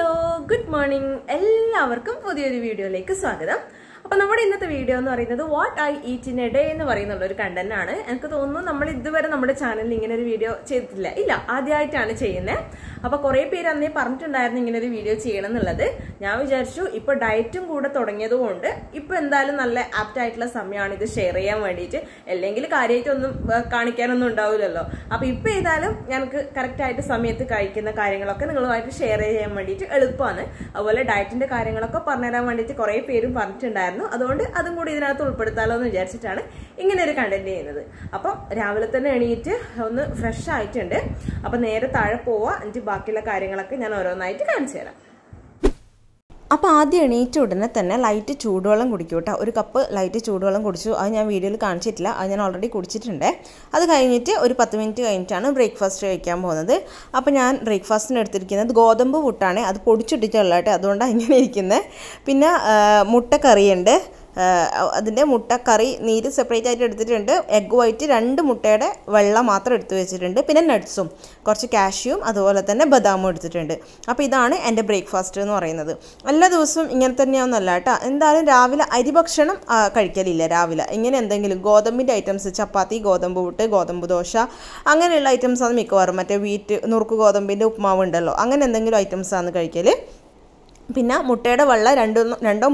Hello, good morning. എല്ലാവർക്കും പുതിയൊരു വീഡിയോയിലേക്ക് സ്വാഗതം. അപ്പോൾ നമ്മുടെ ഇന്നത്തെ വീഡിയോ എന്ന് പറയുന്നത് what I eat in A day എന്ന് പറയുന്ന ഒരു കണ്ടന്റ് ആണ്. എനിക്ക് തോന്നുന്നു നമ്മൾ ഇതുവരെ നമ്മുടെ ചാനലിൽ ഇങ്ങനെ ഒരു വീഡിയോ ചെയ്തിട്ടില്ല. ഇല്ല, ആദ്യമായിട്ടാണ് ചെയ്യുന്നത്. അപ്പോൾ കുറേ പേര് അന്നേ പറഞ്ഞിട്ടുണ്ടായിരുന്നു ഇങ്ങനെ ഒരു വീഡിയോ ചെയ്യണം എന്നുള്ളത്. ഞാൻ വിചാരിച്ചു ഇപ്പോൾ ഡയറ്റും കൂടെ തുടങ്ങിയതുകൊണ്ട് ഇപ്പോൾ എന്തായാലും നല്ല ആപ്റ്റ് ആയിട്ടുള്ള സമയമാണ് ഇത് ഷെയർ ചെയ്യാൻ വേണ്ടിയിട്ട്. അല്ലെങ്കിൽ കാര്യമായിട്ടൊന്നും കാണിക്കാനൊന്നും ഉണ്ടാവില്ലല്ലോ. അപ്പോൾ ഇപ്പോൾ ഏതായാലും ഞങ്ങൾക്ക് കറക്റ്റായിട്ട് സമയത്ത് കഴിക്കുന്ന കാര്യങ്ങളൊക്കെ നിങ്ങളുമായിട്ട് ഷെയർ ചെയ്യാൻ വേണ്ടിയിട്ട് എളുപ്പമാണ്. അതുപോലെ ഡയറ്റിന്റെ കാര്യങ്ങളൊക്കെ പറഞ്ഞുതരാൻ വേണ്ടിയിട്ട് കുറേ പേരും പറഞ്ഞിട്ടുണ്ടായിരുന്നു. അതുകൊണ്ട് അതും കൂടി ഇതിനകത്ത് ഉൾപ്പെടുത്താലോ എന്ന് വിചാരിച്ചിട്ടാണ് ഇങ്ങനെ ഒരു കണ്ടന്റ് ചെയ്യുന്നത്. അപ്പം രാവിലെ തന്നെ എണീറ്റ് ഒന്ന് ഫ്രഷ് ആയിട്ടുണ്ട്. അപ്പം നേരെ താഴെ പോവാ. എന്നിട്ട് ബാക്കിയുള്ള കാര്യങ്ങളൊക്കെ ഞാൻ ഓരോന്നായിട്ട് കാണിച്ചു തരാം. അപ്പോൾ ആദ്യം എണീറ്റ ഉടനെ തന്നെ ലൈറ്റ് ചൂടുവെള്ളം കുടിക്കും കേട്ടോ. ഒരു കപ്പ് ലൈറ്റ് ചൂടുവെള്ളം കുടിച്ചു. അത് ഞാൻ വീഡിയോയിൽ കാണിച്ചിട്ടില്ല, അത് ഞാൻ ഓൾറെഡി കുടിച്ചിട്ടുണ്ട്. അത് കഴിഞ്ഞിട്ട് ഒരു 10 മിനിറ്റ് കഴിഞ്ഞിട്ടാണ് ബ്രേക്ക്ഫാസ്റ്റ് കഴിക്കാൻ പോകുന്നത്. അപ്പോൾ ഞാൻ ബ്രേക്ക്ഫാസ്റ്റിന് എടുത്തിരിക്കുന്നത് ഗോതമ്പ് പുട്ടാണ്. അത് പൊടിച്ചിട്ടിട്ടുള്ള കേട്ടോ, അതുകൊണ്ടാണ് ഇങ്ങനെ ഇരിക്കുന്നത്. പിന്നെ മുട്ടക്കറിയുണ്ട്. അതിൻ്റെ മുട്ടക്കറി നീര് സെപ്പറേറ്റ് ആയിട്ട് എടുത്തിട്ടുണ്ട്. എഗ് വൈറ്റ് 2 മുട്ടയുടെ വെള്ള മാത്രം എടുത്ത് വെച്ചിട്ടുണ്ട്. പിന്നെ നട്ട്സും കുറച്ച് കാഷ്യൂം അതുപോലെ തന്നെ ബദാമും എടുത്തിട്ടുണ്ട്. അപ്പോൾ ഇതാണ് എൻ്റെ ബ്രേക്ക്ഫാസ്റ്റ് എന്ന് പറയുന്നത്. എല്ലാ ദിവസവും ഇങ്ങനെ തന്നെയാണെന്നല്ല കേട്ടോ. എന്തായാലും രാവിലെ അരിഭക്ഷണം കഴിക്കലില്ല. രാവിലെ ഇങ്ങനെ എന്തെങ്കിലും ഗോതമ്പിൻ്റെ ഐറ്റംസ്, ചപ്പാത്തി, ഗോതമ്പ് പുട്ട്, ഗോതമ്പ് ദോശ അങ്ങനെയുള്ള ഐറ്റംസാണ് മിക്കവാറും. മറ്റേ നുറുക്ക് ഗോതമ്പിൻ്റെ ഉപ്മാവ് ഉണ്ടല്ലോ, അങ്ങനെ എന്തെങ്കിലും ഐറ്റംസാണ് കഴിക്കൽ. പിന്നെ മുട്ടയുടെ വെള്ള 2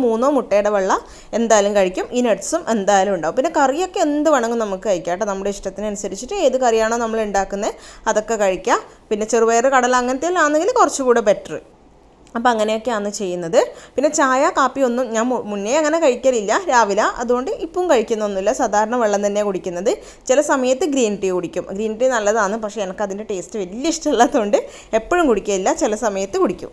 3 മുട്ടയുടെ വെള്ള എന്തായാലും കഴിക്കും. ഈ നട്ട്സും എന്തായാലും ഉണ്ടാവും. പിന്നെ കറിയൊക്കെ എന്ത് വേണമെങ്കിലും നമുക്ക് കഴിക്കാം കേട്ടോ. നമ്മുടെ ഇഷ്ടത്തിനനുസരിച്ചിട്ട് ഏത് കറിയാണോ നമ്മൾ ഉണ്ടാക്കുന്നത് അതൊക്കെ കഴിക്കാം. പിന്നെ ചെറുപയർ, കടല അങ്ങനത്തെ ആണെങ്കിൽ കുറച്ചുകൂടെ ബെറ്റർ. അപ്പോൾ അങ്ങനെയൊക്കെയാണ് ചെയ്യുന്നത്. പിന്നെ ചായ കാപ്പി ഒന്നും ഞാൻ മുന്നേ അങ്ങനെ കഴിക്കലില്ല രാവിലെ. അതുകൊണ്ട് ഇപ്പം കഴിക്കുന്നൊന്നുമില്ല. സാധാരണ വെള്ളം തന്നെയാണ് കുടിക്കുന്നത്. ചില സമയത്ത് ഗ്രീൻ ടീ കുടിക്കും. ഗ്രീൻ ടീ നല്ലതാണ്. പക്ഷേ എനിക്ക് അതിൻ്റെ ടേസ്റ്റ് വലിയ ഇഷ്ടമില്ലാത്തതുകൊണ്ട് എപ്പോഴും കുടിക്കില്ല, ചില സമയത്ത് കുടിക്കും.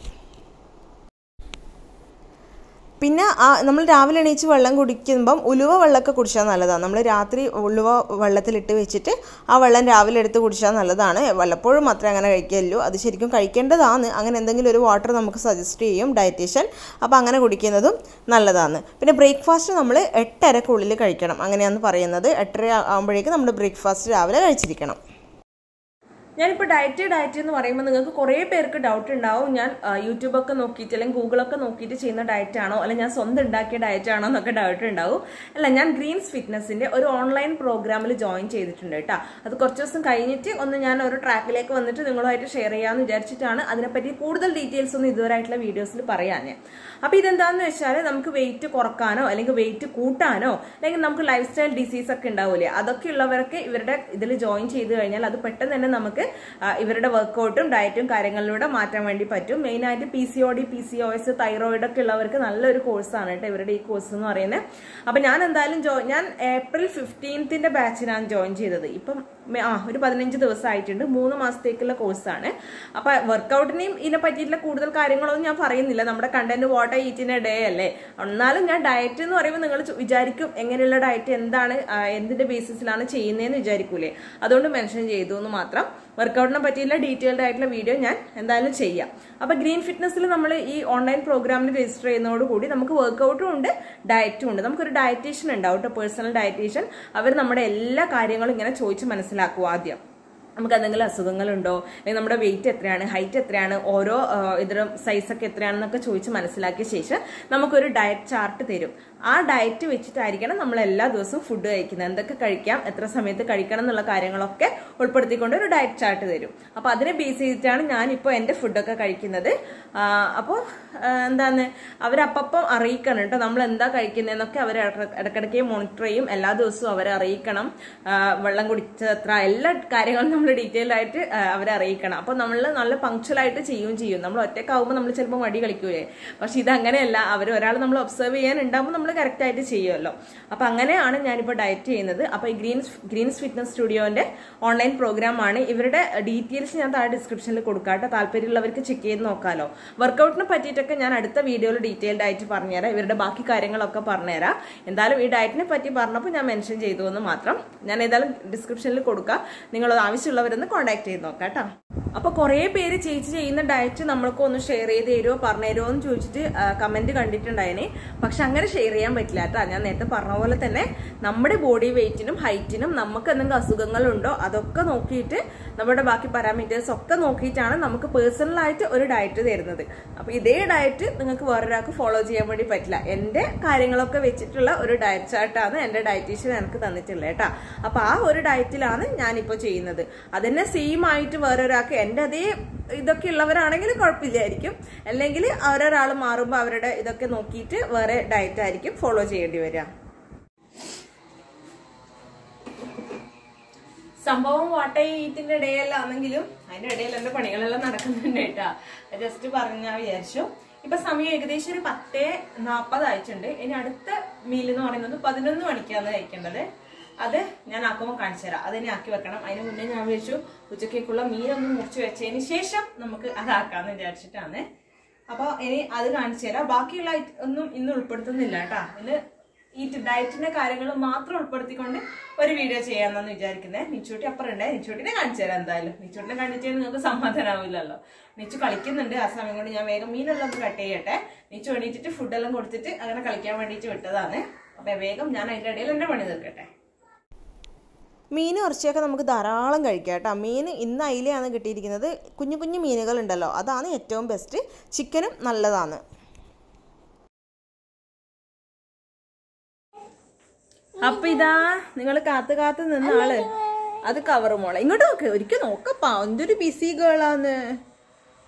പിന്നെ നമ്മൾ രാവിലെ എണീച്ച് വെള്ളം കുടിക്കുമ്പം ഉലുവ വെള്ളമൊക്കെ കുടിച്ചാൽ നല്ലതാണ്. നമ്മൾ രാത്രി ഉലുവ വെള്ളത്തിലിട്ട് വെച്ചിട്ട് ആ വെള്ളം രാവിലെ എടുത്ത് കുടിച്ചാൽ നല്ലതാണ്. വല്ലപ്പോഴും മാത്രമേ അങ്ങനെ കഴിക്കുള്ളൂ. അത് ശരിക്കും കഴിക്കേണ്ടതാണ്. അങ്ങനെ എന്തെങ്കിലും ഒരു വാട്ടർ നമുക്ക് സജസ്റ്റ് ചെയ്യും ഡയറ്റീഷ്യൻ. അപ്പോൾ അങ്ങനെ കുടിക്കുന്നതും നല്ലതാണ്. പിന്നെ ബ്രേക്ക്ഫാസ്റ്റ് നമ്മൾ 8:30-ക്കുള്ളിൽ കഴിക്കണം, അങ്ങനെയാണ് പറയുന്നത്. 8:30 ആകുമ്പോഴേക്കും നമ്മുടെ ബ്രേക്ക്ഫാസ്റ്റ് രാവിലെ കഴിച്ചിരിക്കണം. ഞാനിപ്പോൾ ഡയറ്റ് എന്ന് പറയുമ്പോൾ നിങ്ങൾക്ക് കുറേ പേർക്ക് ഡൗട്ട് ഉണ്ടാവും. ഞാൻ യൂട്യൂബൊക്കെ നോക്കിയിട്ട് അല്ലെങ്കിൽ ഗൂഗിളൊക്കെ നോക്കിയിട്ട് ചെയ്യുന്ന ഡയറ്റ് ആണോ, അല്ലെങ്കിൽ ഞാൻ സ്വന്തം ഉണ്ടാക്കിയ ഡയറ്റ് ആണോ എന്നൊക്കെ ഡൗട്ട് ഉണ്ടാവും. അല്ല, ഞാൻ ഗ്രീൻസ് ഫിറ്റ്നസിന്റെ ഒരു ഓൺലൈൻ പ്രോഗ്രാമിൽ ജോയിൻ ചെയ്തിട്ടുണ്ട് കേട്ടോ. അത് കുറച്ച് ദിവസം കഴിഞ്ഞിട്ട് ഒന്ന് ഞാൻ ഒരു ട്രാക്കിലേക്ക് വന്നിട്ട് നിങ്ങളുമായിട്ട് ഷെയർ ചെയ്യാമെന്ന് വിചാരിച്ചിട്ടാണ്. അതിനെപ്പറ്റി കൂടുതൽ ഡീറ്റെയിൽസ് ഒന്നും ഇതുവരെയായിട്ടുള്ള വീഡിയോസിൽ പറയാൻ. അപ്പോൾ ഇതെന്താണെന്ന് വെച്ചാൽ നമുക്ക് വെയിറ്റ് കുറക്കാനോ അല്ലെങ്കിൽ വെയിറ്റ് കൂട്ടാനോ അല്ലെങ്കിൽ നമുക്ക് ലൈഫ് സ്റ്റൈൽ ഡിസീസ് ഒക്കെ ഉണ്ടാവില്ലേ, അതൊക്കെ ഉള്ളവർക്ക് ഇവരുടെ ഇതിൽ ജോയിൻ ചെയ്ത് കഴിഞ്ഞാൽ അത് പെട്ടെന്ന് തന്നെ നമുക്ക് ഇവരുടെ വർക്കൗട്ടും ഡയറ്റും കാര്യങ്ങളിലൂടെ മാറ്റാൻ വേണ്ടി പറ്റും. മെയിനായിട്ട് PCOD, PCOS, തൈറോയിഡ് ഒക്കെ ഉള്ളവർക്ക് നല്ലൊരു കോഴ്സാണ് കേട്ടോ ഇവരുടെ ഈ കോഴ്സ് എന്ന് പറയുന്നത്. അപ്പം ഞാൻ എന്തായാലും ഞാൻ April 15th ബാച്ചിനാണ് ജോയിൻ ചെയ്തത്. ഇപ്പം ഒരു 15 ദിവസം ആയിട്ടുണ്ട്. 3 മാസത്തേക്കുള്ള കോഴ്സാണ്. അപ്പം വർക്കൗട്ടിനെയും ഇതിനെ പറ്റിയിട്ടുള്ള കൂടുതൽ കാര്യങ്ങളൊന്നും ഞാൻ പറയുന്നില്ല. നമ്മുടെ content what I eat in A day അല്ലേ. എന്നാലും ഞാൻ ഡയറ്റ് എന്ന് പറയുമ്പോൾ നിങ്ങൾ വിചാരിക്കും എങ്ങനെയുള്ള ഡയറ്റ്, എന്താണ്, എന്തിന്റെ ബേസിസിലാണ് ചെയ്യുന്നതെന്ന് വിചാരിക്കൂലേ. അതുകൊണ്ട് മെൻഷൻ ചെയ്തു എന്ന് മാത്രം. വർക്കൗട്ടിനെ പറ്റിയുള്ള ഡീറ്റെയിൽഡ് ആയിട്ടുള്ള വീഡിയോ ഞാൻ എന്തായാലും ചെയ്യാം. അപ്പൊ ഗ്രീൻ ഫിറ്റ്നസ്സിൽ നമ്മൾ ഈ ഓൺലൈൻ പ്രോഗ്രാമിൽ രജിസ്റ്റർ ചെയ്യുന്നതോടുകൂടി നമുക്ക് വർക്കൗട്ടും ഉണ്ട് നമുക്കൊരു ഡയറ്റീഷ്യൻ ഉണ്ടാവും, പേഴ്സണൽ ഡയറ്റീഷ്യൻ. അവർ നമ്മുടെ എല്ലാ കാര്യങ്ങളും ഇങ്ങനെ ചോദിച്ച് മനസ്സിലാക്കുക. ആദ്യം നമുക്ക് എന്തെങ്കിലും അസുഖങ്ങളുണ്ടോ, അല്ലെങ്കിൽ നമ്മുടെ വെയിറ്റ് എത്രയാണ്, ഹൈറ്റ് എത്രയാണ്, ഓരോ ഇതിലും സൈസൊക്കെ എത്രയാണെന്നൊക്കെ ചോദിച്ച് മനസ്സിലാക്കിയ ശേഷം നമുക്കൊരു ഡയറ്റ് ചാർട്ട് തരും. ആ ഡയറ്റ് വെച്ചിട്ടായിരിക്കണം നമ്മൾ എല്ലാ ദിവസവും ഫുഡ് കഴിക്കുന്നത്. എന്തൊക്കെ കഴിക്കാം, എത്ര സമയത്ത് കഴിക്കണം എന്നുള്ള കാര്യങ്ങളൊക്കെ ഉൾപ്പെടുത്തിക്കൊണ്ട് ഒരു ഡയറ്റ് ചാർട്ട് തരും. അപ്പോൾ അതിനെ ബേസ് ചെയ്തിട്ടാണ് ഞാനിപ്പോൾ എൻ്റെ ഫുഡൊക്കെ കഴിക്കുന്നത്. അപ്പോൾ എന്താന്ന് അവരപ്പം അറിയിക്കണം കേട്ടോ, നമ്മൾ എന്താ കഴിക്കുന്നതെന്നൊക്കെ അവർ ഇടയ്ക്കിടയ്ക്ക് മോണിറ്റർ ചെയ്യും. എല്ലാ ദിവസവും അവരെ അറിയിക്കണം. വെള്ളം കുടിച്ചത്ര എല്ലാ കാര്യങ്ങളും ഡീറ്റെയിൽ ആയിട്ട് അവരെ അറിയിക്കണം. അപ്പൊ നമ്മൾ നല്ല പങ്ക്ച്വലായിട്ട് ചെയ്യും. നമ്മൾ ഒറ്റക്കാവുമ്പോൾ നമ്മൾ ചിലപ്പോൾ മടി കളിക്കൂലേ, പക്ഷെ ഇതങ്ങനെയല്ല. ഒരാൾ നമ്മൾ ഒബ്സർവ് ചെയ്യാൻ ഉണ്ടാകുമ്പോൾ നമ്മൾ കറക്റ്റ് ആയിട്ട് ചെയ്യുമല്ലോ. അപ്പൊ അങ്ങനെയാണ് ഞാനിപ്പോൾ ഡയറ്റ് ചെയ്യുന്നത്. അപ്പൊ ഈ ഗ്രീൻസ് ഫിറ്റ്നസ് സ്റ്റുഡിയോന്റെ ഓൺലൈൻ പ്രോഗ്രാം ആണ്. ഇവരുടെ ഡീറ്റെയിൽസ് ഞാൻ താഴെ ഡിസ്ക്രിപ്ഷനിൽ കൊടുക്കാട്ടെ. താല്പര്യമുള്ളവർക്ക് ചെക്ക് ചെയ്ത് നോക്കാമല്ലോ. വർക്കൗട്ടിനെ പറ്റിയിട്ടൊക്കെ ഞാൻ അടുത്ത വീഡിയോയിൽ ഡീറ്റെയിൽഡ് ആയിട്ട് പറഞ്ഞുതരാം. ഇവരുടെ ബാക്കി കാര്യങ്ങളൊക്കെ പറഞ്ഞുതരാം. എന്തായാലും ഈ ഡയറ്റിനെ പറ്റി പറഞ്ഞപ്പോൾ ഞാൻ മെൻഷൻ ചെയ്തു എന്ന് മാത്രം. ഞാൻ ഏതായാലും ഡിസ്ക്രിപ്ഷനിൽ കൊടുക്കാം. നിങ്ങൾ ആവശ്യമുള്ളവരൊന്ന് കോൺടാക്ട് ചെയ്ത് നോക്കാം കേട്ടോ. അപ്പോൾ കുറേ പേര് ചേച്ചി ചെയ്യുന്ന ഡയറ്റ് നമ്മൾക്ക് ഒന്ന് ഷെയർ ചെയ്ത് തരുമോ പറഞ്ഞു തരുമോ എന്ന് ചോദിച്ചിട്ട് കമന്റ് കണ്ടിട്ടുണ്ടായിന്. പക്ഷെ അങ്ങനെ ഷെയർ ചെയ്യാൻ പറ്റില്ല കേട്ടോ. ഞാൻ നേരത്തെ പറഞ്ഞ പോലെ തന്നെ നമ്മുടെ ബോഡി വെയിറ്റിനും ഹൈറ്റിനും നമുക്ക് എന്തെങ്കിലും അസുഖങ്ങളുണ്ടോ അതൊക്കെ നോക്കിയിട്ട് നമ്മുടെ ബാക്കി പാരാമീറ്റേഴ്സ് ഒക്കെ നോക്കിയിട്ടാണ് നമുക്ക് പേഴ്സണലായിട്ട് ഒരു ഡയറ്റ് തരുന്നത്. അപ്പോൾ ഇതേ ഡയറ്റ് നിങ്ങൾക്ക് വേറൊരാൾക്ക് ഫോളോ ചെയ്യാൻ വേണ്ടി പറ്റില്ല. എൻ്റെ കാര്യങ്ങളൊക്കെ വെച്ചിട്ടുള്ള ഒരു ഡയറ്റ് ചാർട്ടാണ് എൻ്റെ ഡയറ്റീഷ്യൻ എനിക്ക് തന്നിട്ടുള്ളത് കേട്ടോ. അപ്പോൾ ആ ഒരു ഡയറ്റിലാണ് ഞാനിപ്പോൾ ചെയ്യുന്നത്. അതെന്നെ സെയിം ആയിട്ട് വേറൊരാൾക്ക് എൻ്റെ അതേ ഇതൊക്കെ ഉള്ളവരാണെങ്കിൽ കുഴപ്പമില്ലായിരിക്കും. അല്ലെങ്കിൽ ഓരോരാൾ മാറുമ്പോൾ അവരുടെ ഇതൊക്കെ നോക്കിയിട്ട് വേറെ ഡയറ്റ് ആയിരിക്കും ഫോളോ ചെയ്യേണ്ടി വരിക. സംഭവം വാട്ടയിറ്റിന്റെ ഇടയിലാണെങ്കിലും അതിന്റെ ഇടയിൽ എന്റെ പണികളെല്ലാം നടക്കുന്നുണ്ട് കേട്ടാ. ജസ്റ്റ് പറഞ്ഞാൽ വിചാരിച്ചു. ഇപ്പൊ സമയം ഏകദേശം ഒരു 10:40 ആയിട്ടുണ്ട്. ഇനി അടുത്ത മീൽ എന്ന് പറയുന്നത് 11 മണിക്കാണ് കഴിക്കേണ്ടത്. അത് ഞാൻ ആക്കുമ്പോൾ കാണിച്ചു തരാം. അതിനെ ആക്കി വെക്കണം. അതിന് മുന്നേ ഞാൻ വിചാരിച്ചു ഉച്ചക്കേക്കുള്ള മീനൊന്നും മുറിച്ച് വെച്ചതിന് ശേഷം നമുക്ക് അതാക്കാന്ന് വിചാരിച്ചിട്ടാണ്. അപ്പോൾ ഇനി അത് കാണിച്ചു തരാം. ബാക്കിയുള്ള ഒന്നും ഇന്ന് ഉൾപ്പെടുത്തുന്നില്ല കേട്ടാ. ഇന്ന് ഈ ഡയറ്റിന്റെ കാര്യങ്ങൾ മാത്രം ഉൾപ്പെടുത്തിക്കൊണ്ട് ഒരു വീഡിയോ ചെയ്യാമെന്നാണ് വിചാരിക്കുന്നത്. നിച്ചൂട്ടി അപ്പുറം ഉണ്ട്. നിച്ചൂട്ടിനെ കാണിച്ചു തരാം. എന്തായാലും നിച്ചൂട്ടിനെ കാണിച്ചാൽ നിങ്ങൾക്ക് സമാധാനമാവില്ലല്ലോ. നിച്ചു കളിക്കുന്നുണ്ട്. ആ സമയം കൊണ്ട് ഞാൻ വേഗം മീനെല്ലാം കട്ട് ചെയ്യട്ടെ. നിച്ചു വേണ്ടിയിട്ട് ഫുഡെല്ലാം കൊടുത്തിട്ട് അങ്ങനെ കളിക്കാൻ വേണ്ടിയിട്ട് വിട്ടതാണ്. അപ്പൊ വേഗം ഞാൻ അതിന്റെ ഇടയിൽ എന്റെ പണി തീർക്കട്ടെ. മീൻ ഇറച്ചിയൊക്കെ നമുക്ക് ധാരാളം കഴിക്കാം കേട്ടോ. മീൻ ഇന്ന് അയിലയാണ് കിട്ടിയിരിക്കുന്നത്. കുഞ്ഞു കുഞ്ഞു മീനുകൾ ഉണ്ടല്ലോ, അതാണ് ഏറ്റവും ബെസ്റ്റ്. ചിക്കനും നല്ലതാണ്. അപ്പൊ ഇതാ നിങ്ങൾ കാത്ത് നിന്ന ആള് അത് കവറ് മോളെ ഇങ്ങോട്ട് നോക്ക്. ഒരിക്കൽ നോക്കപ്പാ, എന്തൊരു ബിസി ഗേളാന്ന്.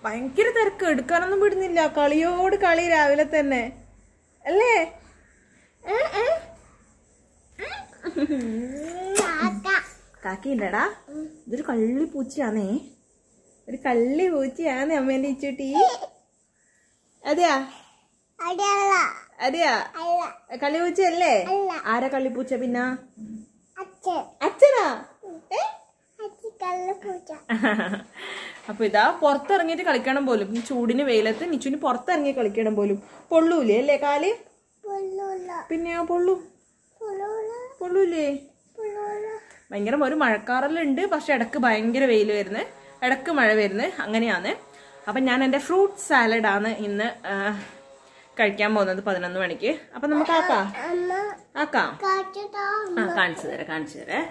ഭയങ്കര തിരക്ക്, എടുക്കാനൊന്നും വിടുന്നില്ല. കളിയോട് കളി രാവിലെ തന്നെ അല്ലേ? കാക്കിണ്ടടാ. ഇതൊരു കള്ളി പൂച്ചയാണേ. ഒരു കള്ളി പൂച്ചയാണ് അമ്മേന്റെ ഇച്ചൂട്ടി. അതെയാ അതെയാ കള്ളിപ്പൂച്ചയല്ലേ? ആരാ കള്ളിപ്പൂച്ച? പിന്നെ അച്ഛനാ? അപ്പൊ ഇതാ പുറത്തിറങ്ങിയിട്ട് കളിക്കണം പോലും. ഈ ചൂടിന് വെയിലത്ത് നിച്ചുവിന് പുറത്തിറങ്ങി കളിക്കണം പോലും. പൊള്ളൂലേ അല്ലേ കാല്? പിന്നെ പൊള്ളൂലേ? ഭയങ്കര ഒരു മഴക്കാറെല്ലാം ഉണ്ട്. പക്ഷെ ഇടക്ക് ഭയങ്കര വെയിൽ വരുന്നത്, ഇടക്ക് മഴ വരുന്നത്, അങ്ങനെയാണ്. അപ്പൊ ഞാൻ എൻ്റെ ഫ്രൂട്ട് സാലഡാണ് ഇന്ന് കഴിക്കാൻ പോകുന്നത് 11 മണിക്ക്. അപ്പൊ നമുക്ക് ആക്കാം. കാണിച്ചു തരാം.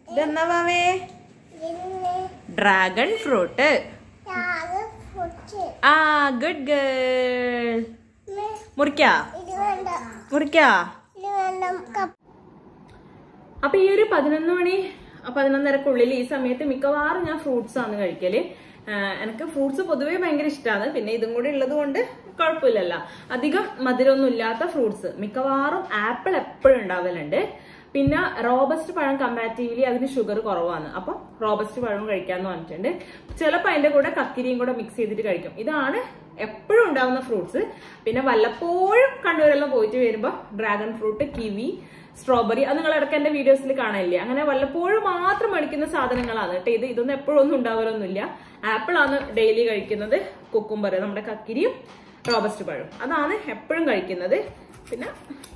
ഇതെന്നാ വാവേ? Dragon fruit. ആ ഗുഡ് ഗേൾ. മുറിക്കാ. അപ്പൊ ഈ ഒരു 11 മണി 11:30 ഈ സമയത്ത് മിക്കവാറും ഞാൻ ഫ്രൂട്ട്സ് ആണ് കഴിക്കല്. എനിക്ക് ഫ്രൂട്ട്സ് പൊതുവേ ഭയങ്കര ഇഷ്ടമാണ്. പിന്നെ ഇതും കൂടി ഉള്ളത് കൊണ്ട് കുഴപ്പമില്ലല്ലോ. അധികം മധുരമൊന്നും ഇല്ലാത്ത ഫ്രൂട്ട്സ് മിക്കവാറും ആപ്പിൾ എപ്പോഴും ഉണ്ടാവലുണ്ട്. പിന്നെ റോബസ്റ്റ് പഴം കമ്പാരിറ്റീവ്ലി അതിന് ഷുഗർ കുറവാണ്. അപ്പൊ റോബസ്റ്റ് പഴം കഴിക്കാന്ന് പറഞ്ഞിട്ടുണ്ട്. ചിലപ്പോൾ അതിന്റെ കൂടെ കക്കിരിയും കൂടെ മിക്സ് ചെയ്തിട്ട് കഴിക്കും. ഇതാണ് എപ്പോഴും ഉണ്ടാവുന്ന ഫ്രൂട്ട്സ്. പിന്നെ വല്ലപ്പോഴും കണ്ണൂരെല്ലാം പോയിട്ട് വരുമ്പോ ഡ്രാഗൺ ഫ്രൂട്ട്, കിവി, സ്ട്രോബെറി അത് നിങ്ങൾ ഇടയ്ക്ക് എന്റെ വീഡിയോസിൽ കാണാനില്ലേ? അങ്ങനെ വല്ലപ്പോഴും മാത്രം മേടിക്കുന്ന സാധനങ്ങളാണ് കേട്ടോ. ഇതൊന്നും എപ്പോഴും ഒന്നും ഉണ്ടാവലൊന്നുമില്ല. ആപ്പിൾ ആണ് ഡെയിലി കഴിക്കുന്നത്. കുക്കുംബർ, നമ്മുടെ കക്കിരിയും റോബസ്റ്റ് പഴം അതാണ് എപ്പോഴും കഴിക്കുന്നത്. പിന്നെ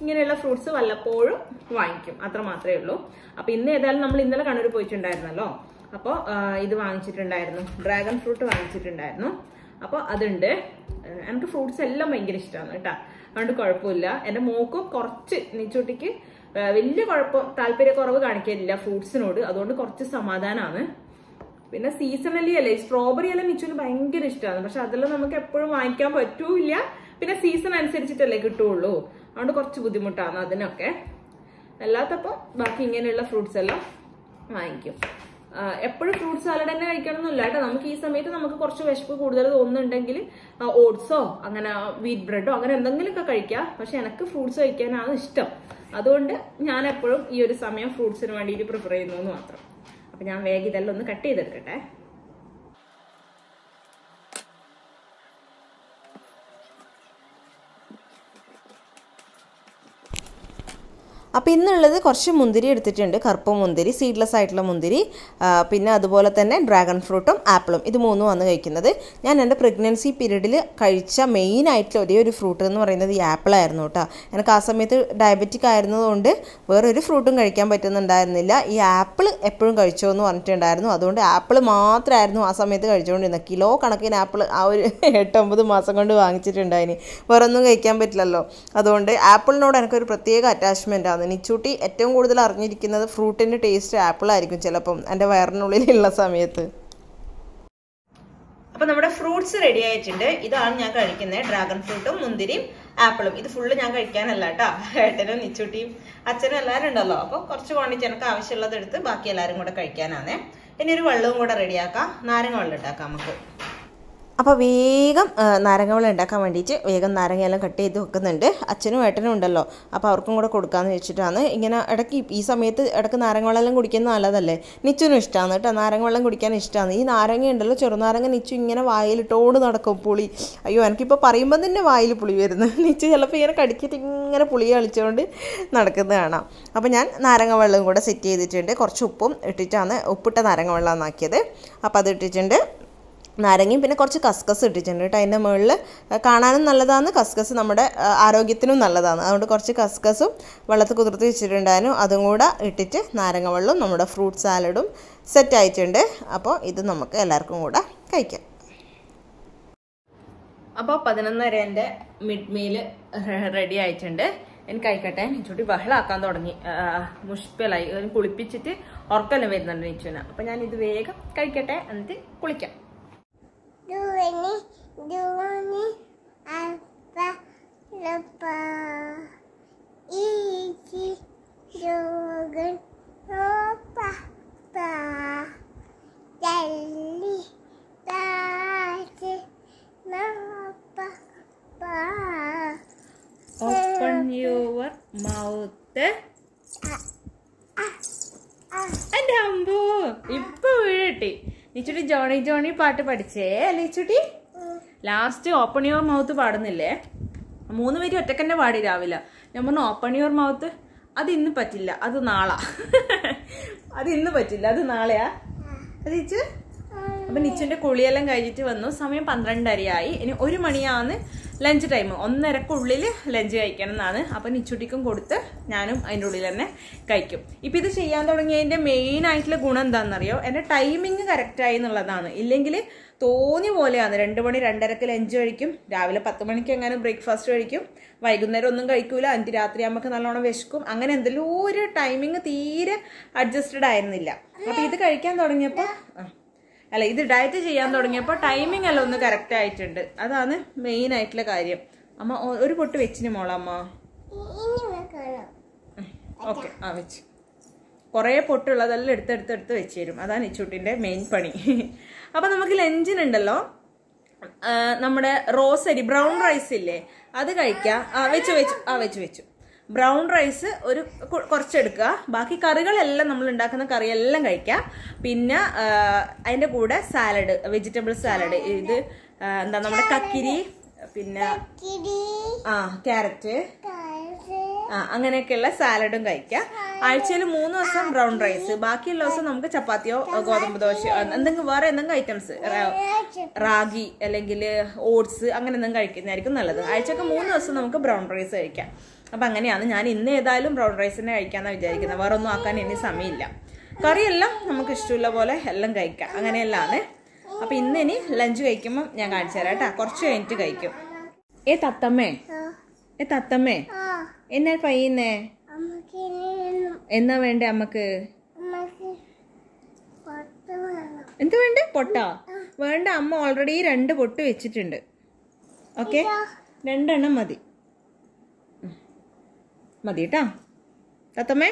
ഇങ്ങനെയുള്ള ഫ്രൂട്ട്സ് വല്ലപ്പോഴും വാങ്ങിക്കും, അത്ര മാത്രമേ ഉള്ളൂ. അപ്പൊ ഇന്ന് ഏതായാലും നമ്മൾ ഇന്നലെ കണ്ണൂർ പോയിട്ടുണ്ടായിരുന്നല്ലോ. അപ്പോൾ ഇത് വാങ്ങിച്ചിട്ടുണ്ടായിരുന്നു, ഡ്രാഗൺ ഫ്രൂട്ട് വാങ്ങിച്ചിട്ടുണ്ടായിരുന്നു. അപ്പോൾ അതുണ്ട്. എനിക്ക് ഫ്രൂട്ട്സ് എല്ലാം ഭയങ്കര ഇഷ്ടമാണ് കേട്ടോ. അതുകൊണ്ട് കുഴപ്പമില്ല. എൻ്റെ മോക്കും കുറച്ച് നിച്ചൂട്ടിക്ക് വലിയ താല്പര്യക്കുറവ് കാണിക്കാനില്ല ഫ്രൂട്ട്സിനോട്. അതുകൊണ്ട് കുറച്ച് സമാധാനമാണ്. പിന്നെ സീസണലി അല്ലേ സ്ട്രോബെറി എല്ലാം നിച്ചുവിന് ഭയങ്കര ഇഷ്ടമാണ്. പക്ഷെ അതെല്ലാം നമുക്ക് എപ്പോഴും വാങ്ങിക്കാൻ പറ്റൂല. പിന്നെ സീസൺ അനുസരിച്ചിട്ടല്ലേ കിട്ടുള്ളൂ. അതുകൊണ്ട് കുറച്ച് ബുദ്ധിമുട്ടാണ് അതിനൊക്കെ. അല്ലാത്തപ്പോൾ ബാക്കി ഇങ്ങനെയുള്ള ഫ്രൂട്ട്സ് എല്ലാം വാങ്ങിക്കും. എപ്പോഴും ഫ്രൂട്ട് സാലഡ് തന്നെ കഴിക്കണമെന്നില്ല കേട്ടോ. നമുക്ക് ഈ സമയത്ത് നമുക്ക് കുറച്ച് വിശപ്പ് കൂടുതൽ തോന്നുന്നുണ്ടെങ്കിൽ ഓട്സോ അങ്ങനെ വീറ്റ് ബ്രെഡോ അങ്ങനെ എന്തെങ്കിലുമൊക്കെ കഴിക്കാം. പക്ഷെ എനിക്ക് ഫ്രൂട്ട്സ് കഴിക്കാനാണ് ഇഷ്ടം. അതുകൊണ്ട് ഞാൻ എപ്പോഴും ഈ ഒരു സമയം ഫ്രൂട്ട്സിന് വേണ്ടിയിട്ട് പ്രിഫർ ചെയ്യുന്നു എന്ന് മാത്രം. അപ്പൊ ഞാൻ വേഗം ഇതെല്ലാം ഒന്ന് കട്ട് ചെയ്തെടുക്കട്ടെ. അപ്പോൾ ഇന്നുള്ളത് കുറച്ച് മുന്തിരി എടുത്തിട്ടുണ്ട്, കറുപ്പ് മുന്തിരി, സീഡ്ലെസ് ആയിട്ടുള്ള മുന്തിരി, പിന്നെ അതുപോലെ തന്നെ ഡ്രാഗൺ ഫ്രൂട്ടും ആപ്പിളും. ഇത് മൂന്നും വന്ന് കഴിക്കുന്നത്. ഞാൻ എൻ്റെ പ്രഗ്നൻസി പീരീഡിൽ കഴിച്ച മെയിനായിട്ടുള്ള ഒരേ ഒരു ഫ്രൂട്ട് എന്ന് പറയുന്നത് ഈ ആപ്പിളായിരുന്നു കേട്ടോ. എനിക്ക് ആ സമയത്ത് ഡയബറ്റിക് ആയിരുന്നതുകൊണ്ട് വേറൊരു ഫ്രൂട്ടും കഴിക്കാൻ പറ്റുന്നുണ്ടായിരുന്നില്ല. ഈ ആപ്പിൾ എപ്പോഴും കഴിച്ചോ എന്ന് പറഞ്ഞിട്ടുണ്ടായിരുന്നു. അതുകൊണ്ട് ആപ്പിൾ മാത്രമായിരുന്നു ആ സമയത്ത് കഴിച്ചുകൊണ്ടിരുന്നത്. കിലോ കണക്കിന് ആപ്പിൾ ആ ഒരു 8-9 മാസം കൊണ്ട് വാങ്ങിച്ചിട്ടുണ്ടായിന്. വേറെ ഒന്നും കഴിക്കാൻ പറ്റില്ലല്ലോ. അതുകൊണ്ട് ആപ്പിളിനോട് എനിക്കൊരു പ്രത്യേക അറ്റാച്ച്മെൻറ്റാണ്. നിച്ചൂട്ടി ഏറ്റവും കൂടുതൽ അറിഞ്ഞിരിക്കുന്നത് ഫ്രൂട്ടിൻ്റെ ടേസ്റ്റ് ആപ്പിളായിരിക്കും ചിലപ്പം എൻ്റെ വയറിനുള്ളിലുള്ള സമയത്ത്. അപ്പോൾ നമ്മുടെ ഫ്രൂട്ട്സ് റെഡി ആയിട്ടുണ്ട്. ഇതാണ് ഞാൻ കഴിക്കുന്നത്, ഡ്രാഗൺ ഫ്രൂട്ടും മുന്തിരിയും ആപ്പിളും. ഇത് ഫുള്ള് ഞാൻ കഴിക്കാനല്ല കേട്ടോ, ഏട്ടനും നിച്ചൂട്ടിയും അച്ഛനും എല്ലാവരും ഉണ്ടല്ലോ. അപ്പോൾ കുറച്ച് ക്വാണ്ടിറ്റി എനിക്ക് ആവശ്യമുള്ളത് എടുത്ത് ബാക്കി എല്ലാവരും കൂടെ കഴിക്കാനാണ്. ഇനി ഒരു വെള്ളവും കൂടെ റെഡിയാക്കാം, നാരങ്ങ വെള്ളം ഉണ്ടാക്കാം നമുക്ക്. അപ്പോൾ വേഗം നാരങ്ങ വെള്ളം ഉണ്ടാക്കാൻ വേണ്ടിയിട്ട് വേഗം നാരങ്ങയെല്ലാം കട്ട് ചെയ്ത് വെക്കുന്നുണ്ട്. അച്ഛനും ഏട്ടനും ഉണ്ടല്ലോ, അപ്പോൾ അവർക്കും കൂടെ കൊടുക്കാമെന്ന് വെച്ചിട്ടാണ്. ഇങ്ങനെ ഇടയ്ക്ക് ഈ സമയത്ത് ഇടയ്ക്ക് നാരങ്ങ വെള്ളം കുടിക്കുന്നത് നല്ലതല്ലേ. നിച്ചുനും ഇഷ്ടമാണ് കേട്ടോ, നാരങ്ങ വെള്ളം കുടിക്കാൻ ഇഷ്ടമാണ്. ഈ നാരങ്ങ ഉണ്ടല്ലോ, ചെറുനാരങ്ങ നിച്ചു ഇങ്ങനെ വായിലിട്ടോണ്ട് നടക്കും, പുളി. അയ്യോ, എനിക്കിപ്പോൾ പറയുമ്പോൾ തന്നെ വായിൽ പുളി വരുന്നു. നിച്ചു ചിലപ്പോൾ ഇങ്ങനെ കടിച്ചിട്ട് ഇങ്ങനെ പുളി കളിച്ചുകൊണ്ട് നടക്കുന്നത് കാണാം. അപ്പോൾ ഞാൻ നാരങ്ങ വെള്ളം കൂടെ സെറ്റ് ചെയ്തിട്ടുണ്ട്. കുറച്ച് ഉപ്പും ഇട്ടിട്ടാണ്, ഉപ്പിട്ട നാരങ്ങ വെള്ളം ആക്കിയത്. അപ്പോൾ അത് ഇട്ടിട്ടുണ്ട്. നാരങ്ങയും പിന്നെ കുറച്ച് കസ്കസ് ഇട്ടിട്ടുണ്ട് കേട്ടോ. അതിൻ്റെ മുകളിൽ കാണാനും നല്ലതാണ്, കസ്കസ് നമ്മുടെ ആരോഗ്യത്തിനും നല്ലതാണ്. അതുകൊണ്ട് കുറച്ച് കസ്കസും വെള്ളത്തിൽ കുതിർത്ത് വെച്ചിട്ടുണ്ടായിരുന്നു, അതും കൂടെ ഇട്ടിട്ട് നാരങ്ങ വെള്ളവും നമ്മുടെ ഫ്രൂട്ട് സാലഡും സെറ്റായിട്ടുണ്ട്. അപ്പോൾ ഇത് നമുക്ക് എല്ലാവർക്കും കൂടെ കഴിക്കാം. അപ്പോൾ 11:30 മിഡ് മീല് റെഡി ആയിട്ടുണ്ട്. എനിക്ക് കഴിക്കട്ടെ. നിച്ചൂട്ടി ബഹളാക്കാൻ തുടങ്ങി, മുഷ്പലായി. കുളിപ്പിച്ചിട്ട് ഉറക്കെല്ലാം വരുന്നുണ്ട് നിച്ചുവിന്. അപ്പോൾ ഞാൻ ഇത് വേഗം കഴിക്കട്ടെ, എന്നിട്ട് കുളിക്കാം. Open your mouth. എൻ്റെ അമ്പു ഇപ്പൊ വീഴട്ടി. നിച്ചുട്ടി ജോണി ജോണി പാട്ട് പഠിച്ചേ അല്ലേ നിച്ചുട്ടി? ലാസ്റ്റ് ഓപ്പൺ യുവർ മൗത്ത് പാടുന്നില്ലേ? 3 പേര് ഒറ്റക്കന്നെ പാടി രാവിലെ. ഞാൻ പറഞ്ഞു ഓപ്പൺ യുവർ മൗത്ത്. അത് ഇന്ന് പറ്റില്ല, അത് നാളാ. അത് ഇന്ന് പറ്റില്ല, അത് നാളെയാ. അത് നിച്ചു. അപ്പൊ നിച്ചുവിന്റെ കുളിയെല്ലാം കഴിഞ്ഞിട്ട് വന്നു. സമയം 12:30 ഇനി 1 മണിയാണ് ലഞ്ച് ടൈം. 1:30 ലഞ്ച് കഴിക്കണം എന്നാണ്. അപ്പൊ നിച്ചുട്ടിക്കും കൊടുത്ത് ഞാനും അതിൻ്റെ ഉള്ളിൽ തന്നെ കഴിക്കും. ഇപ്പൊ ഇത് ചെയ്യാൻ തുടങ്ങിയതിന്റെ മെയിൻ ആയിട്ടുള്ള ഗുണം എന്താണെന്നറിയോ? എന്റെ ടൈമിങ് കറക്റ്റായി എന്നുള്ളതാണ്. ഇല്ലെങ്കിൽ തോന്നിയ പോലെയാണ്. 2 മണി 2:30 ലഞ്ച് കഴിക്കും, രാവിലെ 10 മണിക്ക് എങ്ങനെ ബ്രേക്ക്ഫാസ്റ്റ് കഴിക്കും, വൈകുന്നേരം ഒന്നും കഴിക്കൂല, എന്നിട്ട് രാത്രി നമുക്ക് നല്ലോണം വിശക്കും. അങ്ങനെ എന്തെല്ലോ ഒരു ടൈമിങ് തീരെ അഡ്ജസ്റ്റഡ് ആയിരുന്നില്ല. അപ്പൊ ഇത് കഴിക്കാൻ തുടങ്ങിയപ്പോ അല്ല ഇത് ഡയറ്റ് ചെയ്യാൻ തുടങ്ങിയപ്പോൾ ടൈമിംഗ് എല്ലാം ഒന്ന് കറക്റ്റ് ആയിട്ടുണ്ട്. അതാണ് മെയിൻ ആയിട്ടുള്ള കാര്യം. അമ്മ ഒരു പൊട്ട് വെച്ചിന് മോളമ്മ. ഓക്കെ, ആ വെച്ച്. കുറേ പൊട്ടുള്ളതെല്ലാം എടുത്ത് വെച്ച് തരും. അതാണ് ഇച്ചൂട്ടിൻ്റെ മെയിൻ പണി. അപ്പം നമുക്ക് ലഞ്ചിനുണ്ടല്ലോ നമ്മുടെ റോസ് അരി ബ്രൗൺ റൈസ് ഇല്ലേ, അത് കഴിക്കാം. വെച്ചു ബ്രൗൺ റൈസ് ഒരു കുറച്ചെടുക്കുക. ബാക്കി കറികളെല്ലാം നമ്മൾ ഉണ്ടാക്കുന്ന കറിയെല്ലാം കഴിക്കാം. പിന്നെ അതിൻ്റെ കൂടെ സാലഡ്, വെജിറ്റബിൾ സാലഡ്. ഇത് എന്താ നമ്മുടെ കക്കിരി, പിന്നെ ക്യാരറ്റ്, അങ്ങനെയൊക്കെയുള്ള സാലഡും കഴിക്കാം. ആഴ്ചയിൽ 3 ദിവസം ബ്രൗൺ റൈസ്, ബാക്കിയുള്ള ദിവസം നമുക്ക് ചപ്പാത്തിയോ ഗോതമ്പ് ദോശയോ വേറെ എന്തെങ്കിലും ഐറ്റംസ്, റാഗി അല്ലെങ്കിൽ ഓട്സ് അങ്ങനെ എന്തെങ്കിലും കഴിക്കുന്നതായിരിക്കും നല്ലത്. ആഴ്ചക്ക് 3 ദിവസം നമുക്ക് ബ്രൗൺ റൈസ് കഴിക്കാം. അപ്പം അങ്ങനെയാണ്. ഞാൻ ഇന്ന് ഏതായാലും ബ്രൗൺ റൈസിനെ കഴിക്കാമെന്നാണ് വിചാരിക്കുന്നത്. വേറെ ഒന്നും ആക്കാൻ ഇനി സമയമില്ല. കറിയെല്ലാം നമുക്ക് ഇഷ്ടമുള്ള പോലെ എല്ലാം കഴിക്കാം. അങ്ങനെയെല്ലാം. അപ്പം ഇനി ലഞ്ച് കഴിക്കുമ്പോൾ ഞാൻ കാണിച്ചു തരാം കേട്ടോ. കുറച്ച് കഴിഞ്ഞിട്ട് കഴിക്കും. തത്തമ്മേ എന്നാ പയ്യുന്നേ? എന്നാ വേണ്ടേ അമ്മക്ക്? എന്ത് വേണ്ടേ? പൊട്ടാ വേണ്ട. അമ്മ ഓൾറെഡി 2 പൊട്ട് വെച്ചിട്ടുണ്ട്. ഓക്കെ, 2 എണ്ണം മതി കേട്ടാ തത്തമ്മേ.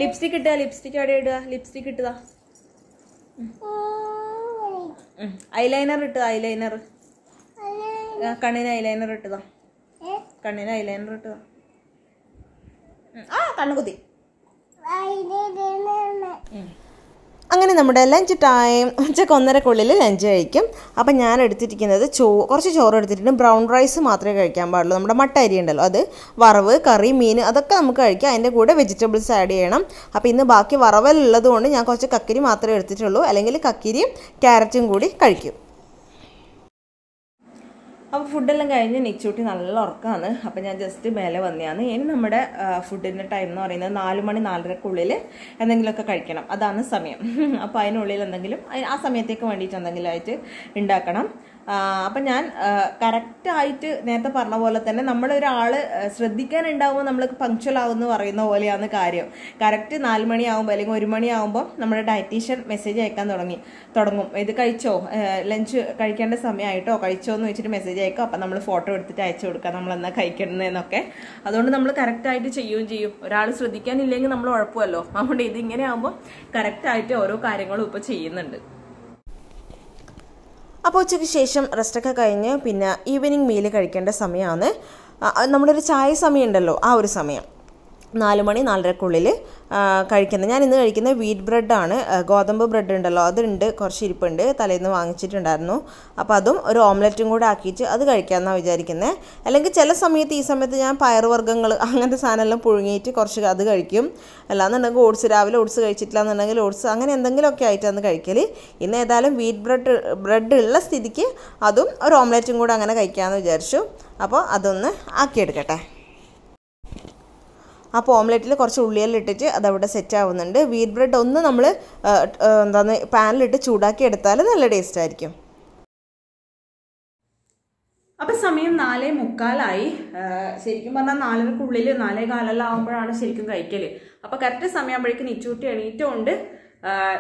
ലിപ്സ്റ്റിക് ഇട്ടാ, ലിപ്സ്റ്റിക് അവിടെ ഇടുക. ലിപ്സ്റ്റിക് ഇട്ടതാ. ഐലൈനർ ഇട്ടതാ. ഐലൈനർ കണ്ണിന് ഐലൈനർ ഇട്ടതാ. കണ്ണിന് ഐലൈനർ ഇട്ടതാ. കണ്ണുകുത്തി. അങ്ങനെ അങ്ങനെ നമ്മുടെ ലഞ്ച് ടൈം. ഉച്ചക്ക് 1:30 ലഞ്ച് കഴിക്കും. അപ്പം ഞാൻ എടുത്തിരിക്കുന്നത് കുറച്ച് ചോറ് എടുത്തിട്ടുണ്ട്. ബ്രൗൺ റൈസ് മാത്രമേ കഴിക്കാൻ പാടുള്ളൂ. നമ്മുടെ മട്ട അരി ഉണ്ടല്ലോ, അത് വറവ്, കറി, മീൻ അതൊക്കെ നമുക്ക് കഴിക്കാം. അതിൻ്റെ കൂടെ വെജിറ്റബിൾസ് ആഡ് ചെയ്യണം. അപ്പോൾ ഇന്ന് ബാക്കി വറവലുള്ളത് കൊണ്ട് ഞാൻ കുറച്ച് കക്കിരി മാത്രമേ എടുത്തിട്ടുള്ളൂ. അല്ലെങ്കിൽ കക്കിരിയും ക്യാരറ്റും കൂടി കഴിക്കും. അപ്പോൾ ഫുഡെല്ലാം കഴിഞ്ഞ് നിച്ചൂട്ടി നല്ല ഉറക്കമാണ്. അപ്പോൾ ഞാൻ ജസ്റ്റ് മേലെ വന്നതാണ്. ഇനി നമ്മുടെ ഫുഡിൻ്റെ ടൈം എന്ന് പറയുന്നത് 4 മണി 4:30 എന്തെങ്കിലുമൊക്കെ കഴിക്കണം. അതാണ് സമയം. അപ്പോൾ അതിനുള്ളിൽ എന്തെങ്കിലും ആ സമയത്തേക്ക് വേണ്ടിയിട്ട് എന്തെങ്കിലും ആയിട്ട് ഉണ്ടാക്കണം. അപ്പം ഞാൻ കറക്റ്റായിട്ട് നേരത്തെ പറഞ്ഞ പോലെ തന്നെ നമ്മളൊരാൾ ശ്രദ്ധിക്കാനുണ്ടാവുമ്പോൾ നമ്മൾ പങ്ക്ച്വൽ ആവുമെന്ന് പറയുന്ന പോലെയാണ് കാര്യം. കറക്റ്റ് 4 മണിയാകുമ്പോൾ അല്ലെങ്കിൽ 1 മണിയാകുമ്പോൾ നമ്മുടെ ഡയറ്റീഷ്യൻ മെസ്സേജ് അയക്കാൻ തുടങ്ങും. ഇത് കഴിച്ചോ, ലഞ്ച് കഴിക്കേണ്ട സമയമായിട്ടോ, കഴിച്ചോ എന്ന് വെച്ചിട്ട് മെസ്സേജ് അയക്കും. അപ്പം നമ്മൾ ഫോട്ടോ എടുത്തിട്ട് അയച്ചു കൊടുക്കാം നമ്മൾ എന്നാ കഴിക്കണമെന്നൊക്കെ. അതുകൊണ്ട് നമ്മൾ കറക്റ്റായിട്ട് ചെയ്യുകയും ചെയ്യും. ഒരാൾ ശ്രദ്ധിക്കാനില്ലെങ്കിൽ നമ്മൾ ഉഴപ്പുമല്ലോ. അതുകൊണ്ട് ഇതിങ്ങനെ ആകുമ്പോൾ കറക്റ്റായിട്ട് ഓരോ കാര്യങ്ങളും ഇപ്പോൾ ചെയ്യുന്നുണ്ട്. അപ്പോൾ ഉച്ചയ്ക്ക് ശേഷം റെസ്റ്റൊക്കെ കഴിഞ്ഞ് പിന്നെ ഈവനിങ് മീൽ കഴിക്കേണ്ട സമയമാണ്. നമ്മളൊരു ചായ സമയം ഉണ്ടല്ലോ, ആ ഒരു സമയം 4 മണി 4:30 കഴിക്കുന്നത്. ഞാൻ ഇന്ന് കഴിക്കുന്നത് വീറ്റ് ബ്രെഡാണ്. ഗോതമ്പ് ബ്രെഡ് ഉണ്ടല്ലോ, അതുണ്ട്, കുറച്ച് ഇരിപ്പുണ്ട്, തലേന്ന് വാങ്ങിച്ചിട്ടുണ്ടായിരുന്നു. അപ്പോൾ അതും ഒരു ഓംലെറ്റും കൂടെ ആക്കിയിട്ട് അത് കഴിക്കാമെന്നാണ് വിചാരിക്കുന്നത്. അല്ലെങ്കിൽ ചില സമയത്ത് ഈ സമയത്ത് ഞാൻ പയറുവർഗ്ഗങ്ങൾ അങ്ങനത്തെ സാധനമെല്ലാം പുഴുങ്ങിയിട്ട് കുറച്ച് അത് കഴിക്കും. അല്ലാന്നുണ്ടെങ്കിൽ ഓട്സ്, രാവിലെ ഓട്സ് കഴിച്ചിട്ടില്ല എന്നുണ്ടെങ്കിൽ ഓട്സ്, അങ്ങനെ എന്തെങ്കിലുമൊക്കെ ആയിട്ടാണ് കഴിക്കൽ. ഇന്ന് ഏതായാലും വീറ്റ് ബ്രെഡ് ഉള്ള സ്ഥിതിക്ക് അതും ഒരു ഓംലെറ്റും കൂടെ അങ്ങനെ കഴിക്കാമെന്ന് വിചാരിച്ചു. അപ്പോൾ അതൊന്ന് ആക്കിയെടുക്കട്ടെ. അപ്പോൾ ഓംലെറ്റിൽ കുറച്ച് ഉള്ളിയെല്ലാം ഇട്ടിട്ട് അതവിടെ സെറ്റ് ആവുന്നുണ്ട്. വീറ്റ് ബ്രെഡ് ഒന്ന് നമ്മൾ പാനിലിട്ട് ചൂടാക്കി എടുത്താൽ നല്ല ടേസ്റ്റ് ആയിരിക്കും. അപ്പം സമയം 4:45. ശരിക്കും പറഞ്ഞാൽ 4:30 4:15 ആകുമ്പോഴാണ് ശരിക്കും കഴിക്കൽ. അപ്പോൾ കറക്റ്റ് സമയമാകുമ്പോഴേക്കും നിച്ചൂട്ടി എണീറ്റുകൊണ്ട്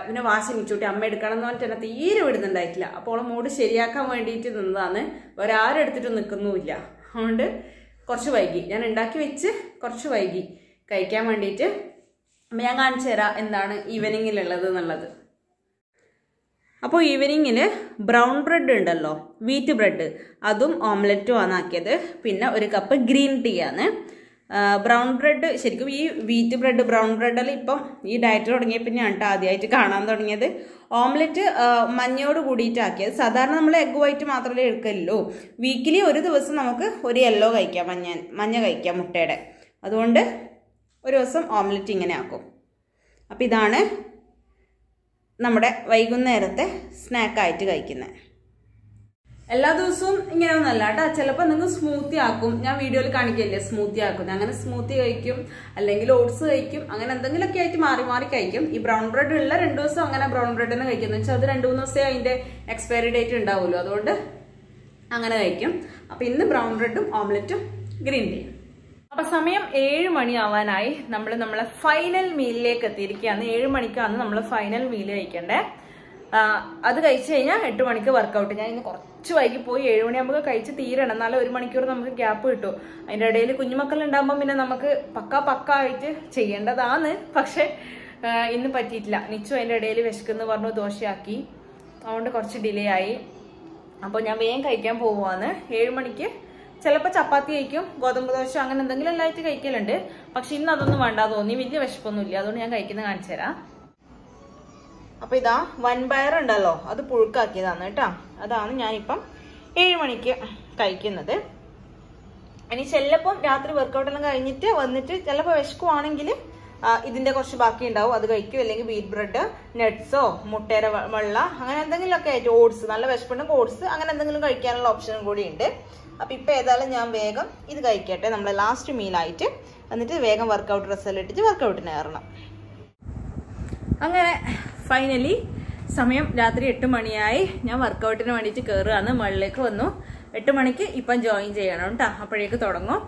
പിന്നെ വാശി നിച്ചൂട്ടി അമ്മ എടുക്കണം എന്ന് പറഞ്ഞിട്ട് എന്നെ തീരെ വിടുന്നുണ്ടായിട്ടില്ല. അപ്പോൾ മൂഡ് ശരിയാക്കാൻ വേണ്ടിയിട്ട് നിന്നതാണ്. ഒരാരും എടുത്തിട്ട് നിൽക്കുന്നുമില്ല. അതുകൊണ്ട് കുറച്ച് വൈകി, ഞാൻ ഉണ്ടാക്കി വെച്ച് കുറച്ച് വൈകി കഴിക്കാൻ വേണ്ടിയിട്ട്. അപ്പം ഞാൻ കാണിച്ചു തരാം എന്താണ് ഈവനിങ്ങിലുള്ളത് എന്നുള്ളത്. അപ്പോൾ ഈവനിങ്ങിൽ ബ്രൗൺ ബ്രെഡ് ഉണ്ടല്ലോ, വീറ്റ് ബ്രെഡ്, അതും ഓംലെറ്റും ആണ് ആക്കിയത്. പിന്നെ 1 കപ്പ് ഗ്രീൻ ടീ ആണ്. ബ്രൗൺ ബ്രെഡ് ശരിക്കും ഈ വീറ്റ് ബ്രെഡ് ബ്രൗൺ ബ്രെഡെല്ലാം ഇപ്പം ഈ ഡയറ്റ് തുടങ്ങിയ പിന്നെയാണ് ആദ്യമായിട്ട് കാണാൻ തുടങ്ങിയത്. ഓംലെറ്റ് മഞ്ഞയോട് കൂടിയിട്ട് ആക്കിയത്. സാധാരണ നമ്മൾ എഗ് വൈറ്റ് മാത്രമേ എടുക്കലുള്ളൂ. വീക്കിലി ഒരു ദിവസം നമുക്ക് ഒരു യെല്ലോ കഴിക്കാം, മഞ്ഞ കഴിക്കാം മുട്ടയുടെ. അതുകൊണ്ട് ഒരു ദിവസം ഓംലെറ്റ് ഇങ്ങനെ ആക്കും. അപ്പം ഇതാണ് നമ്മുടെ വൈകുന്നേരത്തെ സ്നാക്കായിട്ട് കഴിക്കുന്നത്. എല്ലാ ദിവസവും ഇങ്ങനെ ഒന്നല്ല കേട്ടോ. ചിലപ്പോൾ നിങ്ങൾ സ്മൂത്തി ആക്കും. ഞാൻ വീഡിയോയിൽ കാണിക്കില്ലേ സ്മൂത്തി ആക്കുന്നത്. അങ്ങനെ സ്മൂത്തി കഴിക്കും, അല്ലെങ്കിൽ ഓട്സ് കഴിക്കും, അങ്ങനെ എന്തെങ്കിലുമൊക്കെ ആയിട്ട് മാറി മാറി കഴിക്കും. ഈ ബ്രൗൺ ബ്രെഡ് ഉള്ള 2 ദിവസം അങ്ങനെ ബ്രൗൺ ബ്രെഡ് തന്നെ കഴിക്കുന്നത് വെച്ചാൽ അത് 2-3 ദിവസമേ അതിൻ്റെ എക്സ്പയറി ഡേറ്റ് ഉണ്ടാവുമല്ലോ. അതുകൊണ്ട് അങ്ങനെ കഴിക്കും. അപ്പം ഇന്ന് ബ്രൗൺ ബ്രെഡും ഓംലെറ്റും ഗ്രീൻ ടീ. അപ്പം സമയം 7 മണിയാവാനായി. നമ്മളെ ഫൈനൽ മീലിലേക്ക് എത്തിയിരിക്കുകയാണ്. 7 മണിക്കാണ് നമ്മൾ ഫൈനൽ മീൽ കഴിക്കേണ്ടത്. അത് കഴിച്ചു കഴിഞ്ഞാൽ 8 മണിക്ക് വർക്കൗട്ട്. ഞാൻ ഇന്ന് കുറച്ച് വൈകി പോയി. 7 മണിയാകുമ്പോൾ കഴിച്ച് തീരണം, എന്നാലും 1 മണിക്കൂർ നമുക്ക് ഗ്യാപ്പ് കിട്ടും. അതിൻ്റെ ഇടയിൽ കുഞ്ഞുമക്കൾ ഉണ്ടാകുമ്പോൾ പിന്നെ നമുക്ക് പക്ക ആയിട്ട് ചെയ്യേണ്ടതാണ്. പക്ഷെ ഇന്ന് പറ്റിയിട്ടില്ല. നിച്ചു അതിൻ്റെ ഇടയിൽ വിശക്കെന്ന് പറഞ്ഞു ദോശയാക്കി. അതുകൊണ്ട് കുറച്ച് ഡിലേ ആയി. അപ്പോൾ ഞാൻ വേഗം കഴിക്കാൻ പോവുകയാണ്. 7 മണിക്ക് ചിലപ്പോൾ ചപ്പാത്തി കഴിക്കും, ഗോതമ്പ് ദോശ, അങ്ങനെ എന്തെങ്കിലും എല്ലായിട്ട് കഴിക്കലുണ്ട്. പക്ഷെ ഇന്ന് അതൊന്നും വേണ്ട തോന്നി, വലിയ വിശപ്പൊന്നുമില്ല. അതുകൊണ്ട് ഞാൻ കഴിക്കുന്നത് കാണിച്ചു തരാം. അപ്പോൾ ഇതാ വൻപയർ ഉണ്ടല്ലോ, അത് പുഴുക്കാക്കിയതാണ് കേട്ടോ. അതാണ് ഞാനിപ്പം 7 മണിക്ക് കഴിക്കുന്നത്. ഇനി ചിലപ്പം രാത്രി വർക്കൗട്ടെല്ലാം കഴിഞ്ഞിട്ട് വന്നിട്ട് ചിലപ്പോൾ വിശക്കുവാണെങ്കിൽ ഇതിൻ്റെ കുറച്ച് ബാക്കി ഉണ്ടാവും, അത് കഴിക്കും. അല്ലെങ്കിൽ വീറ്റ് ബ്രെഡ്, നട്ട്സോ, മുട്ടയുടെ വെള്ള, അങ്ങനെ എന്തെങ്കിലുമൊക്കെ ആയിട്ട്, ഓട്സ്, നല്ല വിശപ്പുണ്ടെങ്കിൽ ഓട്സ്, അങ്ങനെ എന്തെങ്കിലും കഴിക്കാനുള്ള ഓപ്ഷനും കൂടി ഉണ്ട്. അപ്പം ഇപ്പം ഏതായാലും ഞാൻ വേഗം ഇത് കഴിക്കട്ടെ, നമ്മളെ ലാസ്റ്റ് മീലായിട്ട്. എന്നിട്ട് വേഗം വർക്കൗട്ട് ഡ്രസ്സെല്ലാം ഇട്ടിട്ട് വർക്കൗട്ടിന് കയറണം. അങ്ങനെ ഫൈനലി സമയം രാത്രി 8 മണിയായി. ഞാൻ വർക്കൗട്ടിന് വേണ്ടിയിട്ട് കയറുകയാണ്. മുകളിലേക്ക് വന്നു. 8 മണിക്ക് ഇപ്പം ജോയിൻ ചെയ്യണം കേട്ടോ. അപ്പോഴേക്ക് തുടങ്ങും.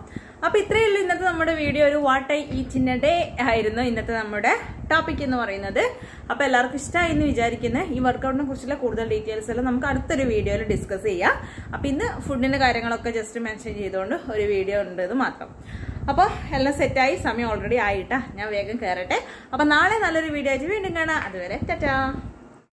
അപ്പോൾ ഇത്രയേ ഉള്ളൂ ഇന്നത്തെ നമ്മുടെ വീഡിയോ. ഒരു what I eat in A day ആയിരുന്നു ഇന്നത്തെ നമ്മുടെ ടോപ്പിക് എന്ന് പറയുന്നത്. അപ്പോൾ എല്ലാവർക്കും ഇഷ്ടമായി എന്ന് വിചാരിക്കുന്നത്. ഈ വർക്കൗട്ടിനെ കുറിച്ചുള്ള കൂടുതൽ ഡീറ്റെയിൽസ് എല്ലാം നമുക്ക് അടുത്തൊരു വീഡിയോയിൽ ഡിസ്കസ് ചെയ്യാം. അപ്പോൾ ഇന്ന് ഫുഡിൻ്റെ കാര്യങ്ങളൊക്കെ ജസ്റ്റ് മെൻഷൻ ചെയ്തുകൊണ്ട് ഒരു വീഡിയോ ഉണ്ടെന്ന് മാത്രം. അപ്പോൾ എല്ലാം സെറ്റായി, സമയം ഓൾറെഡി ആയിട്ടാ. ഞാൻ വേഗം കയറട്ടെ. അപ്പോൾ നാളെ നല്ലൊരു വീഡിയോ ആയിട്ട് വീണ്ടും കാണാം. അതുവരെ ടാറ്റാ.